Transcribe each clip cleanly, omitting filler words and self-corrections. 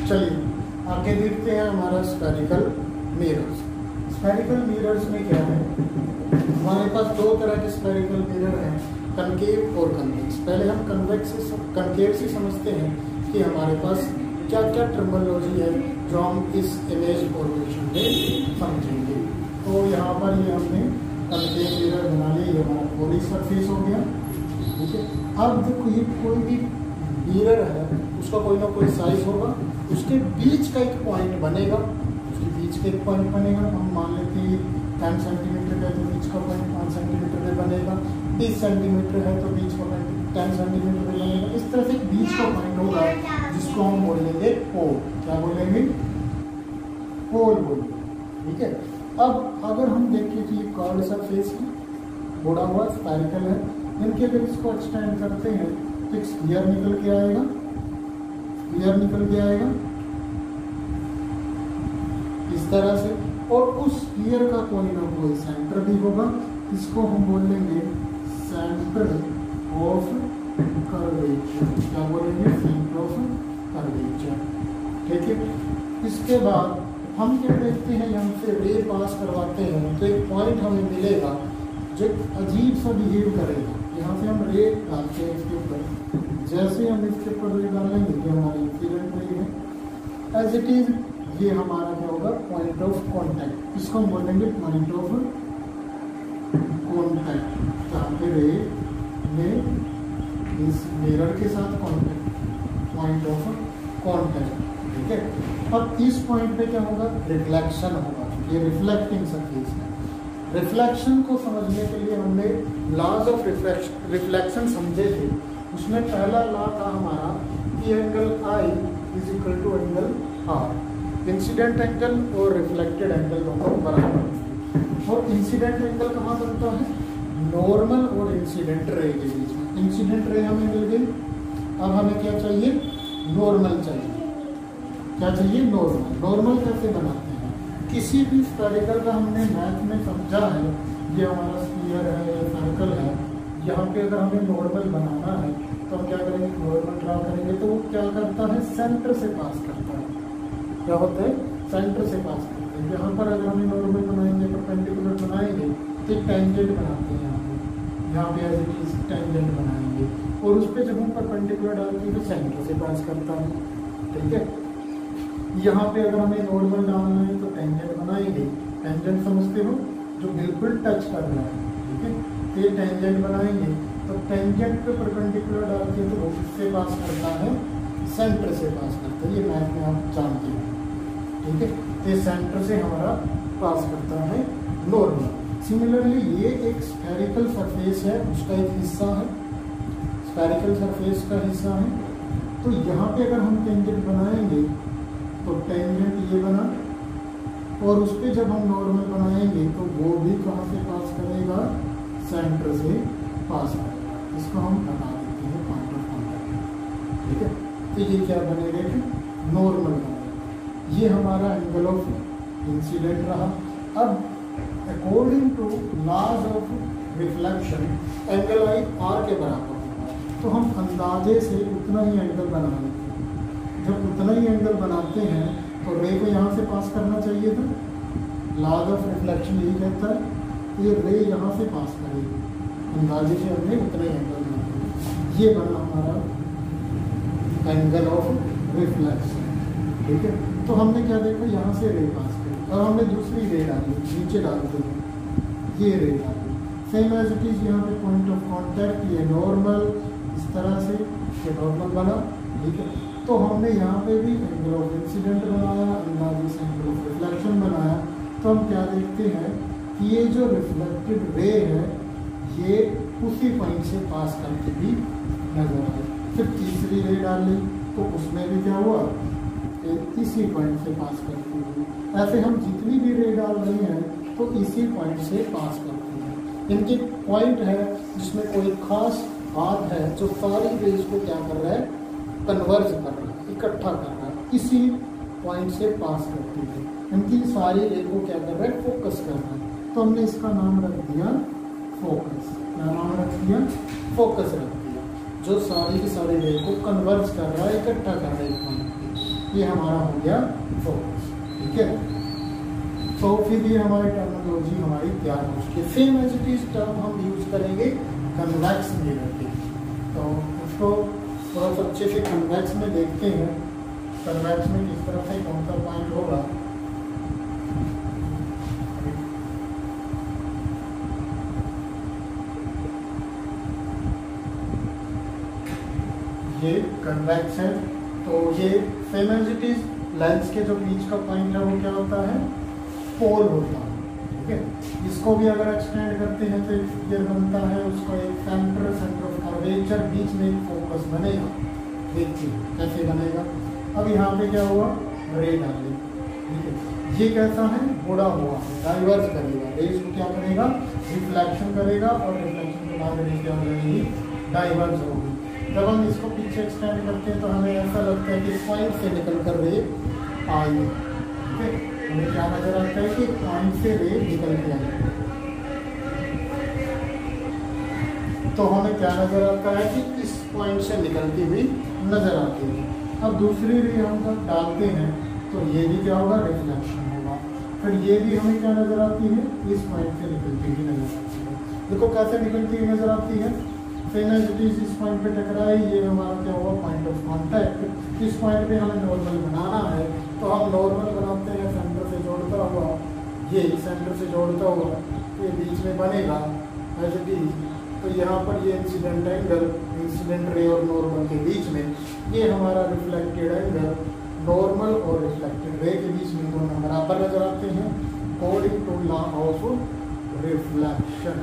चलिए आगे देखते हैं हमारा स्फेरिकल मिरर्स। स्फेरिकल मिरर्स में क्या है, हमारे पास दो तरह के स्फेरिकल मिरर हैं, कनकेव और कन्वेक्स। पहले हम कनकेव से समझते हैं कि हमारे पास क्या क्या टर्मिनोलॉजी है जो हम इस इमेज फॉर्मेशन में समझेंगे। तो यहाँ पर ये हमने कनकेव मिरर बना लिया, ये हमारा पॉली सरफेस हो गया, ठीक है। अब देखो ये कोई भी मिरर है उसका कोई ना कोई साइज होगा, उसके बीच का एक पॉइंट बनेगा, उसके बीच का एक पॉइंट बनेगा। हम मान लेते हैं 10 सेंटीमीटर है तो बीच का पॉइंट 5 सेंटीमीटर पे बनेगा, 20 सेंटीमीटर है तो बीच का पॉइंट 10 सेंटीमीटर पे बनेगा। इस तरह से एक बीच का पॉइंट होगा जिसको हम बोलेंगे पोल। क्या बोलेंगे? पोल बोलेंगे, ठीक है। अब अगर हम देखें कि ये कर्व्ड सरफेस है, मुड़ा हुआ स्फेरिकल है, इनके अगर इसको एक्सटेंड करते हैं तो एक स्फीयर निकल के आएगा, स्फीयर निकल के आएगा इस तरह से, और उस स्फीयर का कोई ना कोई सेंटर भी होगा, इसको हम बोलेंगे सेंटर ऑफ कर्वेचर। क्या बोलेंगे? सेंटर ऑफ कर्वेचर, ठीक है। इसके बाद हम क्या देखते हैं, यहाँ से रे पास करवाते हैं तो एक पॉइंट हमें मिलेगा जो अजीब सा बिहेव करेगा। यहाँ से हम रे डालते हैं इसके ऊपर, जैसे हम इसके ऊपर रे डालेंगे कि हमारी इंसिडेंट रे है, एज इट इज ये हमारा क्या होगा? Point of contact. इसको हम बोलेंगे पॉइंट ऑफ कांटेक्ट, जहाँ पे रे में इस मिरर के साथ कांटेक्ट, पॉइंट ऑफ कांटेक्ट, ठीक है। अब इस पॉइंट पे क्या होगा? रिफ्लेक्शन होगा, ये रिफ्लेक्टिंग सरफेस है। रिफ्लेक्शन को समझने के लिए हमने लॉज ऑफ रिफ्लेक्शन समझे थे। उसमें पहला लॉ था हमारा कि angle I is equal to angle R। Incident angle और रिफ्लेक्टेड एंगल दोनों बराबर, और इंसिडेंट एंगल कहाँ बनता है? नॉर्मल और इंसिडेंट रे के बीच में। इंसिडेंट रे हमें मिल गई, अब हमें क्या चाहिए? नॉर्मल चाहिए। क्या चाहिए? नॉर्मल। नॉर्मल कैसे बनाते हैं? किसी भी स्फेरिकल का हमने मैथ में समझा है, ये हमारा स्फीयर है या सर्कल है, यहाँ पे अगर हमें नॉर्मल बनाना है तो हम क्या करेंगे? नॉर्मल ड्रा करेंगे तो वो क्या करता है? सेंटर से पास करता है। क्या होता है? सेंटर से पास करते हैं। यहाँ पर अगर हमें नॉर्मल बनाएंगे, परपेंडिकुलर बनाएंगे तो एक टेंजेंट बनाते हैं। यहाँ पे एज इट इज टेंजेंट बनाएंगे, और उस पर जब हम परपेंडिकुलर डालते हैं तो सेंटर से पास करता है, ठीक है। यहाँ पे अगर हमें नॉर्मल डालना है तो टेंजेंट बनाएंगे। टेंजेंट समझते हो? जो बिल्कुल टच कर रहा है, ठीक है। तो ये टेंजेंट बनाएंगे, तो टेंजेंट पे परपेंडिकुलर डालते हैं तो वो किससे पास करता है? सेंटर से पास करता है। ये मैथ में आप जानते हैं, ठीक है। तो ये सेंटर से हमारा पास करता है नॉर्मल। सिमिलरली ये एक स्फेरिकल सरफेस है, उसका एक हिस्सा है, स्फेरिकल सरफेस का हिस्सा है। तो यहाँ पे अगर हम टेंजेंट बनाएंगे तो टेंजेंट ये बना, और उस पर जब हम नॉर्मल बनाएंगे तो वो भी कहाँ से पास करेगा? सेंटर से पास करेगा। इसको हम बता देते हैं पॉइंट ऑफ कांटेक्ट, ठीक है। तो ये क्या बनेगा? नॉर्मल बनेगा। ये हमारा एंगल ऑफ इंसिडेंट रहा। अब according to laws of reflection angle I R के बराबर होगा, तो हम अंदाजे से उतना ही एंगल बना लेते हैं। जब उतना ही एंगल बनाते हैं तो रे को यहाँ से पास करना चाहिए था। लॉज ऑफ रिफ्लेक्शन यही कहता है कि ये रे यहाँ से पास करेगी, अंदाजे से हमने उतना ही एंगल बनाया। ये बना हमारा एंगल ऑफ रिफ्लेक्शन, ठीक है। तो हमने क्या देखा? यहाँ से रे पास करी और हमने दूसरी रे डाली, नीचे डाल दी, ये रे डाली। सेम एज इट इज यहाँ पे पॉइंट ऑफ कांटेक्ट, ये नॉर्मल, इस तरह से ये नॉर्मल बना, ठीक है। तो हमने यहाँ पे भी एंगल ऑफ इंसिडेंट बनाया, अंदाजे से एंगल ऑफ रिफ्लेक्शन बनाया। तो हम क्या देखते हैं कि ये जो रिफ्लेक्टेड रे है ये उसी पॉइंट से पास करके भी नजर आए। फिर तीसरी रे डाल ली तो उसमें भी क्या हुआ? इसी पॉइंट से पास करती हुई। ऐसे हम जितनी भी रे डाल रहे हैं तो इसी पॉइंट से पास करती है। इनके पॉइंट है जिसमें कोई खास हाथ है जो सारी रेज को क्या कर रहा है? कन्वर्ज कर रहा है, इकट्ठा कर रहा है, इसी पॉइंट से पास करती है। इनकी सारी रे को क्या कर रहा है? फोकस कर रहा है। तो हमने इसका नाम रख दिया फोकस। क्या नाम रख दिया? फोकस रख दिया, जो सारी की सारी रे को कन्वर्ज कर रहा है, इकट्ठा कर रहा है एक पॉइंट पे। ये हमारा हो गया फोकस। ठीक है, तो फिर ये हमारी टर्मिनोलॉजी हमारी तैयार हो चुकी है। Same as it is term हम यूज करेंगे कन्वेक्स मिरर की। तो उसको थोड़ा सा अच्छे से कन्वेक्स में देखते हैं, कन्वेक्स में किस तरह से कौन सा पॉइंट होगा। ये कन्वेक्स है, तो ये same as it is lens के जो बीच का पॉइंट है वो क्या होता है, पोल होता है। ठीक है, इसको भी अगर एक्सटेंड करते हैं तो एक फिगर बनता है, उसका एक सेंटर ऑफ कर्वेचर, बीच में एक फोकस बनेगा। देखिए कैसे बनेगा। अब यहाँ पे क्या हुआ, रे डाले। ठीक है, ये कैसा है, बुरा हुआ है, डाइवर्स करेगा, रेज को क्या करेगा, रिफ्लेक्शन करेगा, और रिफ्लेक्शन के बाद रेज क्या हो जाएगी, डाइवर्स होगी। जब हम इसको पीछे एक्सटेंड करते हैं तो हमें ऐसा लगता है कि पॉइंट से निकल कर रे आई। ठीक है, हमें क्या नजर आता है कि पॉइंट से रे निकल के आई। तो हमें क्या नजर आता है कि इस पॉइंट से निकलती हुई नजर आती है। अब दूसरी रे हम जब डालते हैं तो ये भी क्या होगा, रिफ्लेक्शन होगा। फिर ये भी हमें क्या नजर आती है, इस पॉइंट से निकलती हुई नजर आती है। देखो कैसे निकलती हुई नजर आती है, सेम एज इट इज इस पॉइंट पे टकराए, ये हमारा क्या हुआ, पॉइंट ऑफ कांटेक्ट। इस पॉइंट पे हमें नॉर्मल बनाना है, तो हम नॉर्मल बनाते हैं सेंटर से जोड़ता हुआ, ये सेंटर से जोड़ता हुआ ये बीच में बनेगा एज इट इज। तो यहाँ पर ये इंसिडेंट एंगल, इंसिडेंट रे और नॉर्मल के बीच में, ये हमारा रिफ्लेक्टेड एंगल, नॉर्मल और रिफ्लेक्टेड रे के बीच में दोनों बराबर नजर आते हैं according to law of reflection.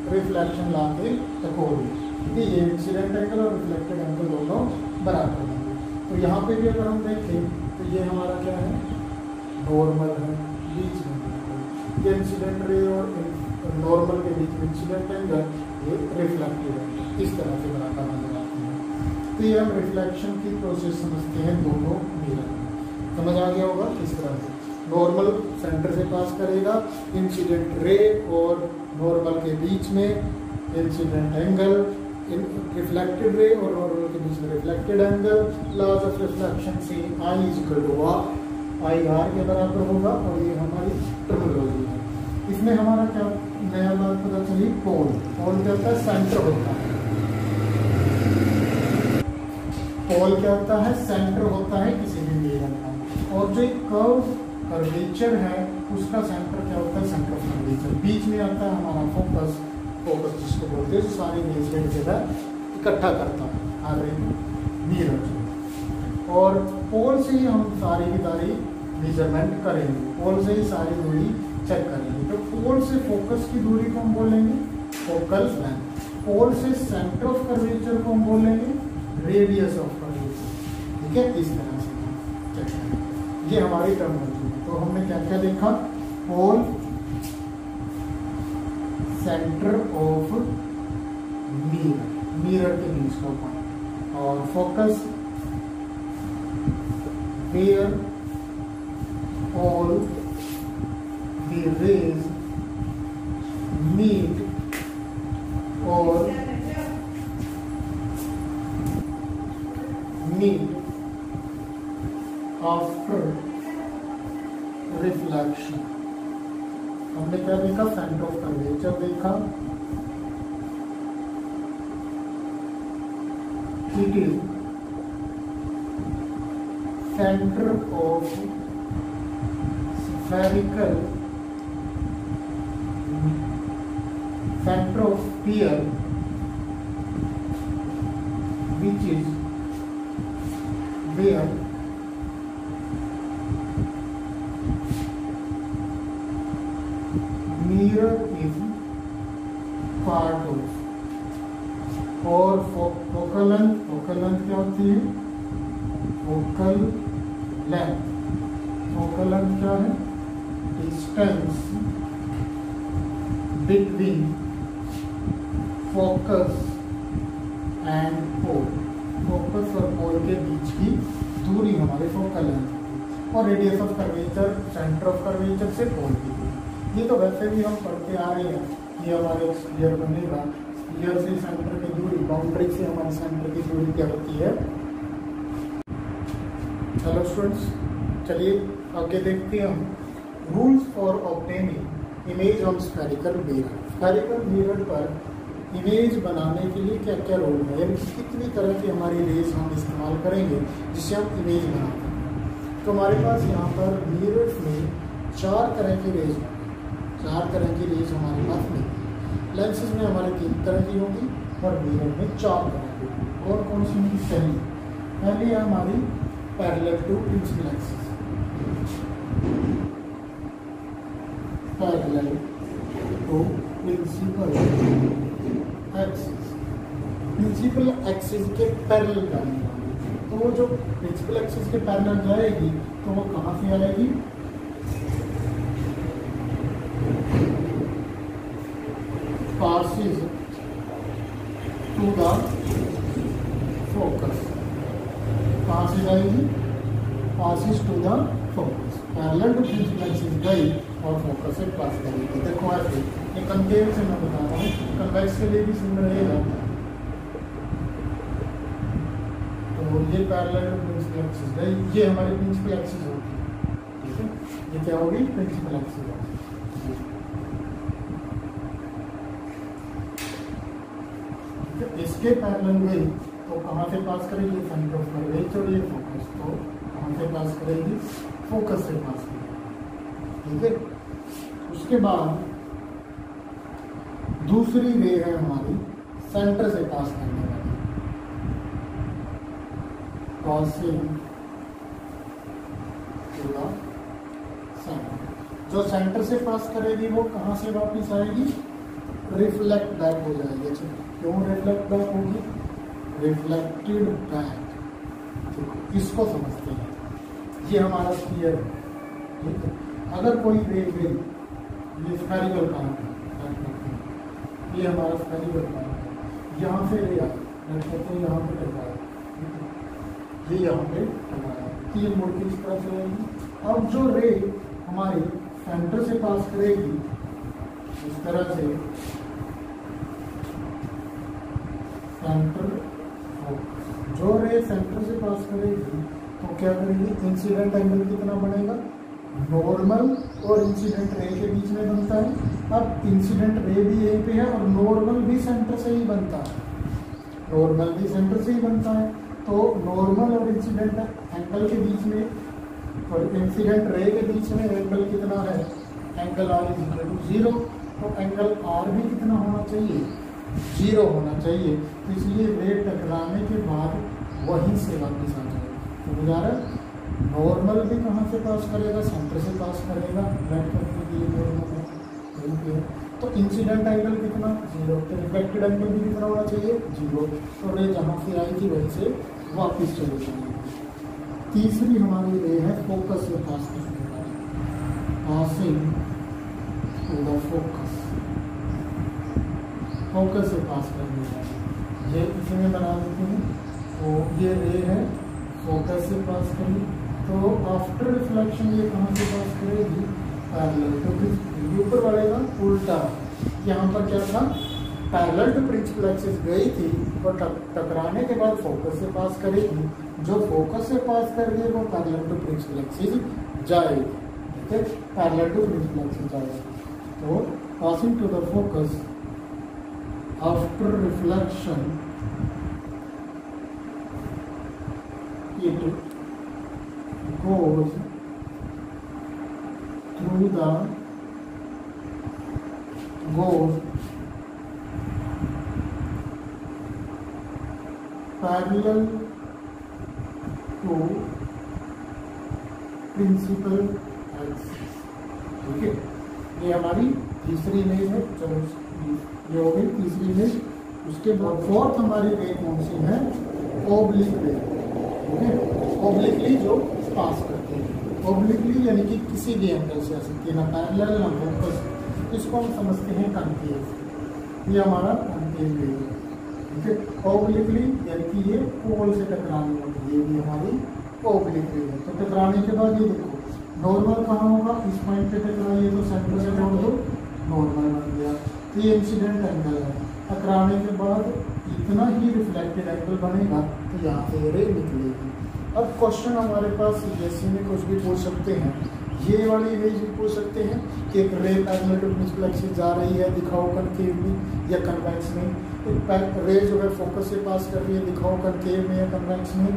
Reflection law के अकॉर्डिंग ये इंसिडेंट एंगल और रिफ्लेक्टेड एंगल दोनों बराबर हैं। तो यहाँ पे भी अगर हम देखें तो ये हमारा क्या है, नॉर्मल है, बीच में ये इंसिडेंट रे और नॉर्मल के बीच में इंसिडेंट एंगल, ये रिफ्लेक्टेड है, इस तरह से बराबर नजर आते हैं। तो ये हम रिफ्लेक्शन की प्रोसेस समझते हैं दोनों मिरर में। समझ आ गया होगा किस तरह से नॉर्मल सेंटर से पास करेगा, इंसिडेंट रे और नॉर्मल के बीच में इंसिडेंट एंगल, रिफ्लेक्टेड रे और नॉर्मल के बीच में reflected angle. Laws of reflection से i is equal to i r के बराबर होगा, और ये हमारी टर्मिनोलॉजी है। इसमें हमारा क्या नया बात पता चली, पोल। पोल क्या होता है, सेंटर होता है। पोल क्या होता है, सेंटर होता है किसी भी मिरर का। और जो एक कर्वेचर है उसका सेंटर क्या होता है, सेंटर ऑफ कर्वेचर। बीच में आता है हमारा फोकस, फोकस जिसको बोलते हैं, जो सारी मेजरमेंट जगह इकट्ठा करता है हर मिरर। और पोल से ही हम सारी की सारी मेजरमेंट करेंगे, पोल से ही सारी दूरी चेक करेंगे। तो पोल से फोकस की दूरी को हम बोलेंगे फोकल लेंथ, पोल से सेंटर ऑफ कर्वेचर को हम बोलेंगे रेडियस ऑफ कर्वेचर। ठीक है, इस तरह से चेक करेंगे। ये हमारी टर्म होती है। तो हमने क्या क्या देखा, pole centre of mirror, mirror के बीच का पॉइंट, और focus where all the rays meet और मीट आफ्टर रिफ्लेक्शन। हमने क्या देखा, सेंटर ऑफ कर्वेचर देखा, it is centre of spherical, centre of sphere which is where mirror is part of। और फोकल लेंथ क्या होती है, फोकल लेंथ, फोकल लेंथ क्या है, distance between focus and pole, focus और पोल के बीच की दूरी हमारी फोकल लेंथ। और radius of curvature, centre of curvature से पोल की दूरी। ये तो वैसे भी हम पढ़ते आ रहे हैं, ये हमारे स्फीयर बनेगा, स्फीयर से सेंटर की दूरी, बाउंड्री से हमारे सेंटर की दूरी क्या होती है, हेलो स्टूडेंट्स, चलिए आगे देखते हैं हम rules for obtaining image on spherical mirror. Spherical mirror पर इमेज बनाने के लिए क्या क्या रूल है, यानी कितनी तरह की हमारी रेज हम इस्तेमाल करेंगे जिससे हम इमेज बनाते हैं। तो हमारे पास यहाँ पर मिरर्स में 4 तरह की रेज होंगी। 4 तरह की रेज हमारे पास में लेंसेज में हमारे 3 तरह की होंगी और मिरर में 4 तरह की होंगी। और कौन सी होंगी? पहली है हमारी parallel to principal axis. Parallel to principal axis, principal axis के पैरेलल जाने वाली। तो वो जो प्रिंसिपल एक्सिस के पैरेलल जाएगी तो वो कहाँ से आएगी? passes to the focus. कहाँ से जाएगी? passes to the focus. Parallel to principal axis गई और फोकस से पास करेगी। देखो ऐसे ये कंकेव से मैं बता रहा हूँ, कन्वेक्स के लिए भी सिमिलर रहेगा। तो ये पैरेलल टू प्रिंसिपल एक्सिस गई, ये हमारी प्रिंसिपल एक्सिस होगी। ठीक है, ये क्या होगी? प्रिंसिपल एक्सिस होगी। इसके पैरेलल गई तो कहाँ से पास करेगी? सेंटर ऑफ कर्वेचर और ये फोकस, तो कहाँ से पास करेगी? फोकस से पास करेगी। ठीक है, उसके बाद दूसरी रे है हमारी सेंटर से पास करने वाली, पासिंग टू द सेंटर। जो सेंटर से पास करेगी वो कहाँ से वापस आएगी? रिफ्लेक्ट बैक हो जाएगी। अच्छा, क्यों रिफ्लेक्ट बैक होगी? Reflected back. इसको समझते हैं, ये हमारा स्फीयर है। ठीक है, अगर कोई रे गई, ये स्फेरिकल पार्ट है, ये हमारा स्फेरिकल पार्ट है, यहाँ से रे आए, यहाँ पे टकराया, ये यहाँ पे टकराया, तीन मुड़ के इस तरह से आएगी। अब जो रे हमारी सेंटर से पास करेगी इस तरह से, सेंटर जो रे सेंटर से पास करेगी तो क्या करेगी? इंसिडेंट एंगल कितना बनेगा? नॉर्मल और इंसिडेंट रे के बीच में बनता है। अब इंसिडेंट रे भी यहीं पे है और नॉर्मल भी सेंटर से ही बनता है। नॉर्मल भी सेंटर से ही बनता है, तो नॉर्मल और इंसिडेंट एंगल के बीच में और इंसिडेंट रे के बीच में एंगल कितना है? Angle r is equal to 0। तो एंगल आर भी कितना होना चाहिए? 0 होना चाहिए। तो इसलिए रे टकराने के बाद वहीं से वापस आ जाएगा। तो गुजारा नॉर्मल भी कहाँ से पास करेगा? सेंटर से पास करेगा। बैक करने के लिए नॉर्मल है, तो इंसिडेंट एंगल कितना? 0। तो रिफ्लेक्टेड एंगल भी कितना होना चाहिए? 0। तो रे जहाँ से आई थी वहीं से वापस चले जाएगी। तीसरी हमारी रे है फोकस से पास करने वाली, passing to the focus. Focus से पास करने वाली, ये इसी में बना देते हैं। तो ये रे है, फोकस से पास करी, तो आफ्टर रिफ्लेक्शन ये कहाँ से पास करेगी? Parallel to principal. ऊपर वाले का उल्टा, यहाँ पर क्या था? पैरेलल टू प्रिंसिपल एक्सिस गई थी और टकराने के बाद फोकस से पास करेगी। जो फोकस से पास कर रही है वो पैरेलल टू प्रिंसिपल एक्सिस जाएगी। ठीक है, पैरेलल टू प्रिंसिपल एक्सिस जाएगी। तो passing to the focus after reflection it goes through the parallel to principal axis। ठीक है, ये हमारी तीसरी इमेज है। चलो ये हो गई तीसरी इमेज। उसके बाद फोर्थ हमारी रे कौन सी है? ओब्लिक रे। ओब्लिकली जो पास करते हैं, ओब्लिकली यानी कि किसी भी एंगल से आ सकती है, ना पैरेलल ना फोकस। इसको हम समझते हैं कॉन्केव। ये हमारा कॉन्केव रे है। ठीक है, ओब्लिकली यानी कि ये पोल से टकराने वाली, ये भी हमारी ओब्लिक रे है। तो टकराने के बाद ये देखो नॉर्मल कहाँ होगा? इस पॉइंट पे टकराइए तो सेंटर से जोड़ दो, नॉर्मल बन गया। तो ये इंसिडेंट एंगल है। टकराने के बाद इतना ही रिफ्लेक्टेड एंगल बनेगा तो यहाँ से रे निकलेगी। अब क्वेश्चन हमारे पास सीबीएसई में कुछ भी पूछ सकते हैं। ये वाली इमेज भी पूछ सकते हैं कि एक रे पैरामीटर से जा रही है, दिखाओ कनकेव में या कन्वेक्स में। एक रे जो है फोकस से पास कर रही है, दिखाओ कनकेव में या कन्वेक्स में।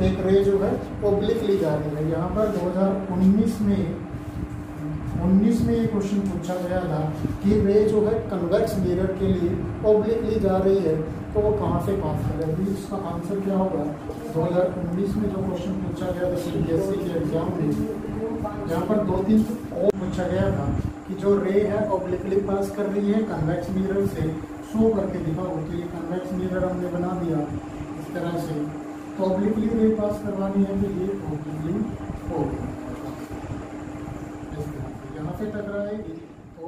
एक रे जो है ओब्लिकली जा रही है। यहाँ पर 2019 में ये क्वेश्चन पूछा गया था कि रे जो है कन्वेक्स मिरर के लिए ओब्लिकली जा रही है तो वो कहाँ से पास करेगी। इसका आंसर क्या होगा? 2019 में जो क्वेश्चन पूछा गया था सीबीएसई के एग्जाम में, यहाँ पर 2-3 और पूछा गया था कि जो रे है ओब्लिकली पास कर रही है कन्वेक्स मिरर से, शो करके दिखाओ। तो ये कन्वेक्स मिरर हमने बना दिया इस तरह से, तो ओब्लिकली रे पास करवानी है तो ये ओब्लिकली हो गया, यहाँ से टकराएगी तो